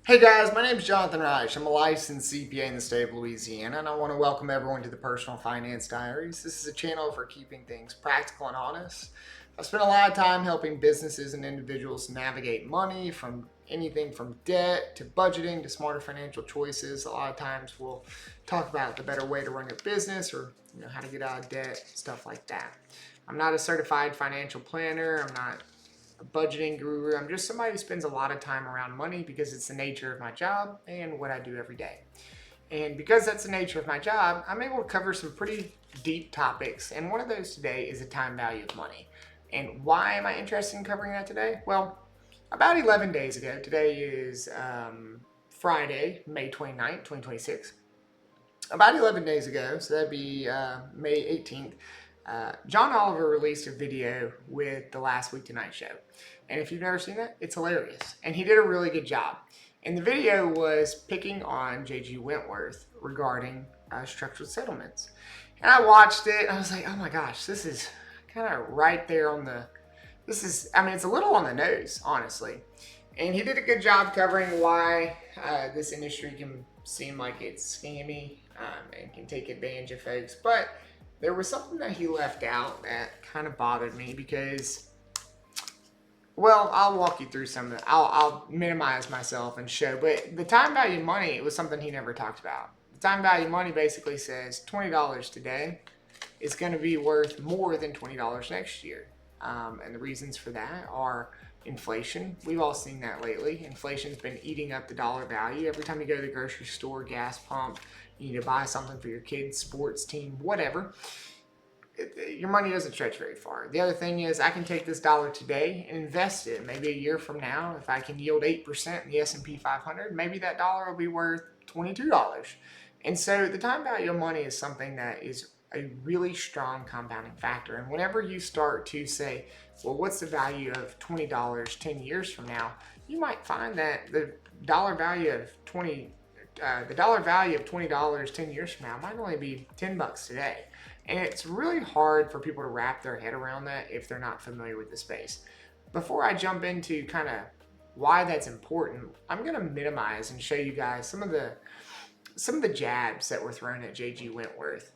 Hey guys, my name is Jonathan Reich. I'm a licensed CPA in the state of Louisiana, and I want to welcome everyone to the Personal Finance Diaries. This is a channel for keeping things practical and honest. I've spent a lot of time helping businesses and individuals navigate money, from anything from debt to budgeting to smarter financial choices. A lot of times we'll talk about the better way to run your business, or how to get out of debt, stuff like that. I'm not a certified financial planner. I'm not a budgeting guru. I'm just somebody who spends a lot of time around money because it's the nature of my job and what I do every day. And because that's the nature of my job, I'm able to cover some pretty deep topics. And one of those today is the time value of money. And why am I interested in covering that today? Well, about 11 days ago, today is Friday, May 29th, 2026. About 11 days ago, so that'd be May 18th, John Oliver released a video with the Last Week Tonight show. And if you've never seen that, it's hilarious. And he did a really good job. And the video was picking on J.G. Wentworth regarding structured settlements. And I watched it, and I was like, oh my gosh, this is kind of right there on the, it's a little on the nose, honestly. And he did a good job covering why this industry can seem like it's scammy and can take advantage of folks. But there was something that he left out that kind of bothered me because, well, I'll walk you through some of it. I'll minimize myself and show, but the time value of money, it was something he never talked about. The time value of money basically says $20 today is going to be worth more than $20 next year. And the reasons for that are inflation. We've all seen that lately. Inflation's been eating up the dollar value. Every time you go to the grocery store, gas pump, you need to buy something for your kids, sports team, whatever, your money doesn't stretch very far. The other thing is, I can take this dollar today and invest it. Maybe a year from now, if I can yield 8% in the S&P 500, maybe that dollar will be worth $22. And so the time value of money is something that is a really strong compounding factor. And whenever you start to say, well, what's the value of $20 10 years from now, you might find that the dollar value of $20 10 years from now might only be $10 today. And it's really hard for people to wrap their head around that if they're not familiar with the space. Before I jump into kind of why that's important, I'm going to minimize and show you guys some of the jabs that were thrown at J.G. Wentworth.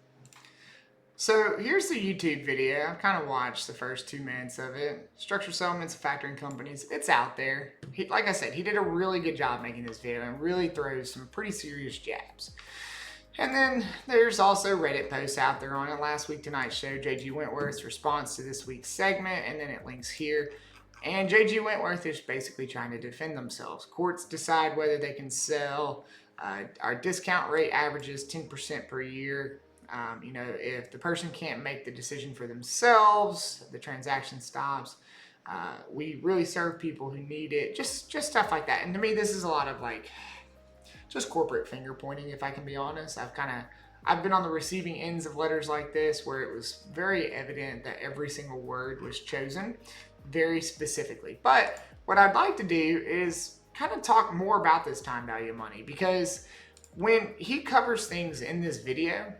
So here's the YouTube video. I've kind of watched the first 2 minutes of it. Structured settlements, factoring companies, it's out there. Like I said, he did a really good job making this video and really throws some pretty serious jabs. And then there's also Reddit posts out there on it. Last Week Tonight show J.G. Wentworth's response to this week's segment, and then it links here. And J.G. Wentworth is basically trying to defend themselves. Courts decide whether they can sell. Our discount rate averages 10% per year. If the person can't make the decision for themselves, the transaction stops. We really serve people who need it. Just stuff like that. And to me, this is a lot of just corporate finger pointing, if I can be honest. I've been on the receiving ends of letters like this where it was very evident that every single word was chosen very specifically. But what I'd like to do is kind of talk more about this time value of money, because when he covers things in this video,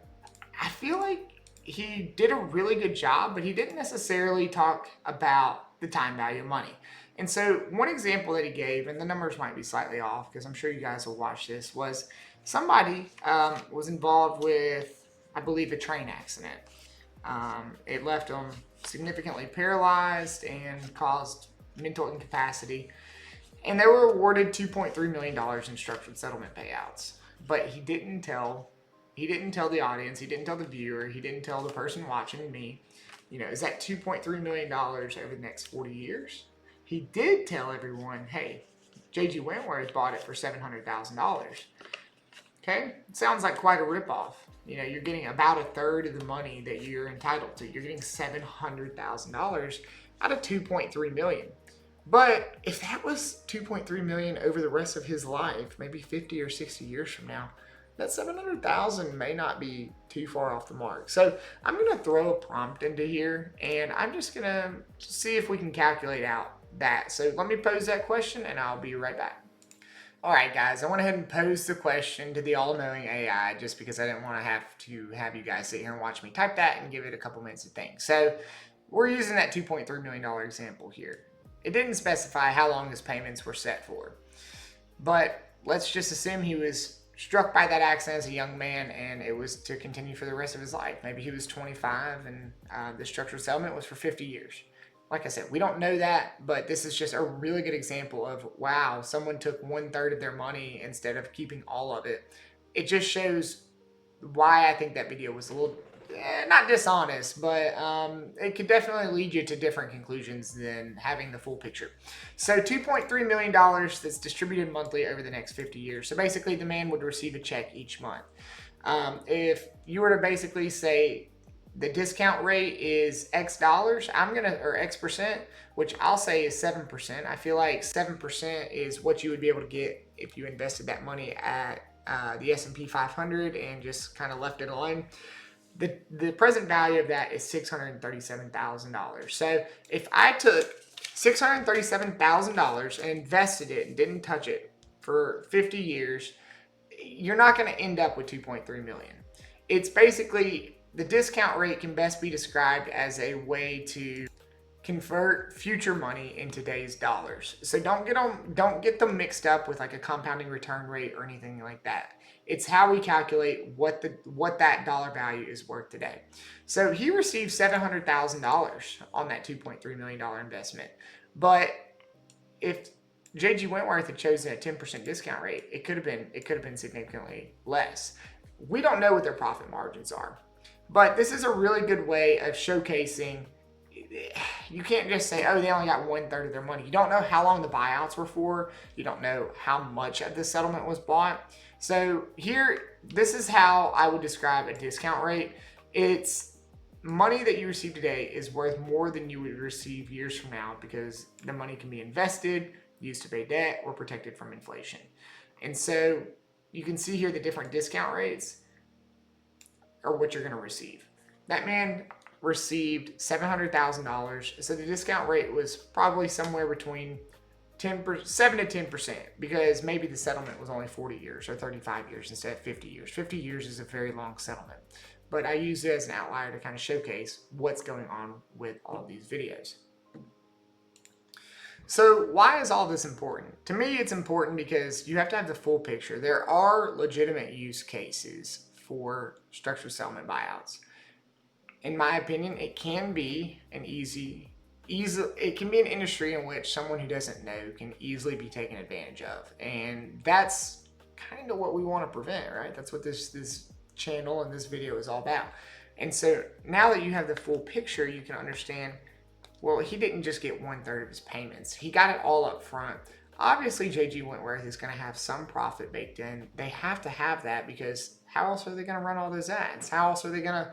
I feel like he did a really good job, but he didn't necessarily talk about the time value of money. And so one example that he gave, and the numbers might be slightly off because I'm sure you guys will watch this, was somebody was involved with, I believe, a train accident. It left them significantly paralyzed and caused mental incapacity. And they were awarded $2.3 million in structured settlement payouts. But he didn't tell the audience, he didn't tell the viewer, he didn't tell the person watching me, is that $2.3 million over the next 40 years? He did tell everyone, hey, J.G. Wentworth bought it for $700,000. Okay? It sounds like quite a ripoff. You're getting about a third of the money that you're entitled to. You're getting $700,000 out of $2.3 million. But if that was $2.3 million over the rest of his life, maybe 50 or 60 years from now, that $700,000 may not be too far off the mark. So I'm going to throw a prompt into here, and I'm just going to see if we can calculate out that. So let me pose that question, and I'll be right back. All right, guys, I went ahead and posed the question to the all-knowing AI just because I didn't want to have you guys sit here and watch me type that and give it a couple minutes to think. So we're using that $2.3 million example here. It didn't specify how long his payments were set for. But let's just assume he was struck by that accident as a young man and it was to continue for the rest of his life. Maybe he was 25 and the structured settlement was for 50 years. Like I said, we don't know that, but this is just a really good example of, wow, someone took 1/3 of their money instead of keeping all of it. It just shows why I think that video was a little, not dishonest, but it could definitely lead you to different conclusions than having the full picture. So $2.3 million that's distributed monthly over the next 50 years. So basically the man would receive a check each month. If you were to basically say the discount rate is X dollars, or X percent, which I'll say is 7%. I feel like 7% is what you would be able to get if you invested that money at the S&P 500 and just kind of left it alone. The present value of that is $637,000. So if I took $637,000 and invested it and didn't touch it for 50 years, you're not going to end up with $2.3 million. It's basically, the discount rate can best be described as a way to convert future money in today's dollars. So don't get them mixed up with like a compounding return rate or anything like that. It's how we calculate what that dollar value is worth today. So he received $700,000 on that $2.3 million investment. But if J.G. Wentworth had chosen a 10% discount rate, it could have been significantly less. We don't know what their profit margins are. But this is a really good way of showcasing. You can't just say, oh, they only got 1/3 of their money. You don't know how long the buyouts were for. You don't know how much of the settlement was bought. So here, this is how I would describe a discount rate. It's money that you receive today is worth more than you would receive years from now because the money can be invested, used to pay debt, or protected from inflation. And so you can see here the different discount rates are what you're going to receive. That man received $700,000. So the discount rate was probably somewhere between 7 to 10%, because maybe the settlement was only 40 years or 35 years instead of 50 years. 50 years is a very long settlement. But I use it as an outlier to kind of showcase what's going on with all these videos. So why is all this important? To me, it's important because you have to have the full picture. There are legitimate use cases for structured settlement buyouts. In my opinion, it can be it can be an industry in which someone who doesn't know can easily be taken advantage of. And that's kind of what we want to prevent, right? That's what this channel and this video is all about. And so now that you have the full picture, you can understand, well, he didn't just get 1/3 of his payments. He got it all up front. Obviously, J.G. Wentworth is going to have some profit baked in. They have to have that because how else are they going to run all those ads? How else are they going to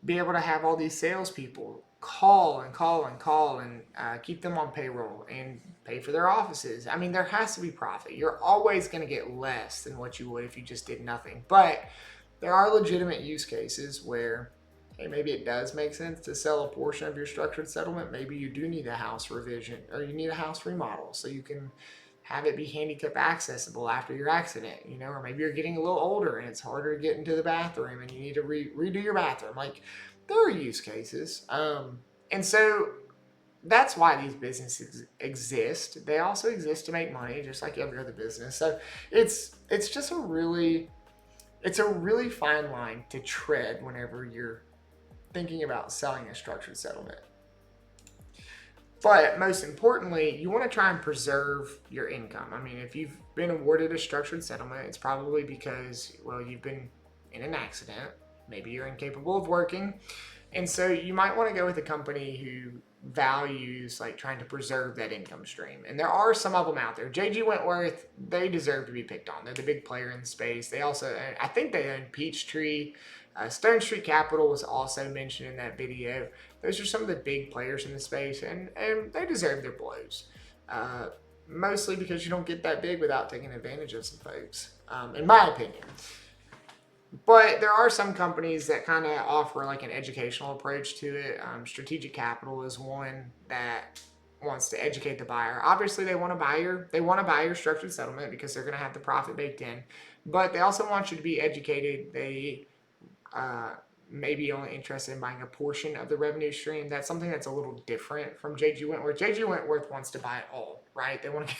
be able to have all these salespeople call and keep them on payroll and pay for their offices? I mean, there has to be profit. You're always going to get less than what you would if you just did nothing. But there are legitimate use cases where, hey, maybe it does make sense to sell a portion of your structured settlement. Maybe you do need a house revision or you need a house remodel so you can have it be handicap accessible after your accident, or maybe you're getting a little older and it's harder to get into the bathroom and you need to redo your bathroom. Like, there are use cases. And so that's why these businesses exist. They also exist to make money just like every other business. So it's just a really fine line to tread whenever you're thinking about selling a structured settlement. But most importantly, you want to try and preserve your income. I mean, if you've been awarded a structured settlement, it's probably because, well, you've been in an accident. Maybe you're incapable of working. And so you might want to go with a company who values like trying to preserve that income stream. And there are some of them out there. J.G. Wentworth, they deserve to be picked on. They're the big player in the space. They also, I think they own PeachTree. Stone Street Capital was also mentioned in that video. Those are some of the big players in the space, and they deserve their blows. Mostly because you don't get that big without taking advantage of some folks, in my opinion. But there are some companies that kind of offer like an educational approach to it. Strategic Capital is one that wants to educate the buyer. Obviously, they want to buy your structured settlement because they're going to have the profit baked in. But they also want you to be educated. maybe only interested in buying a portion of the revenue stream, that's something that's a little different from JG Wentworth. JG Wentworth wants to buy it all, right? They want to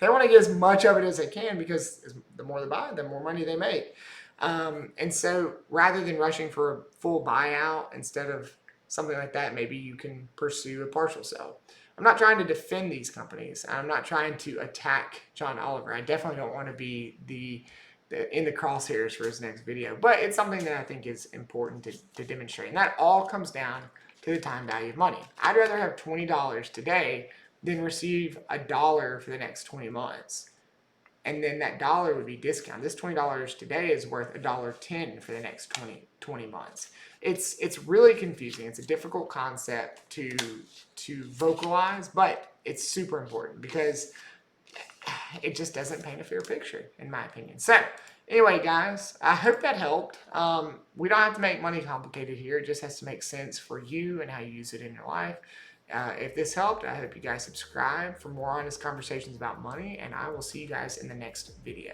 get as much of it as they can, because the more they buy, the more money they make. And so rather than rushing for a full buyout, instead of something like that, maybe you can pursue a partial sale. I'm not trying to defend these companies. I'm not trying to attack John Oliver. I definitely don't want to be in the crosshairs for his next video, but it's something that I think is important to demonstrate. And that all comes down to the time value of money. I'd rather have $20 today than receive $1 for the next 20 months. And then that dollar would be discounted. This $20 today is worth $1.10 for the next 20 months. It's really confusing. It's a difficult concept to vocalize, but it's super important because it just doesn't paint a fair picture, in my opinion. So anyway, guys, I hope that helped. We don't have to make money complicated here. It just has to make sense for you and how you use it in your life. If this helped, I hope you guys subscribe for more honest conversations about money, and I will see you guys in the next video.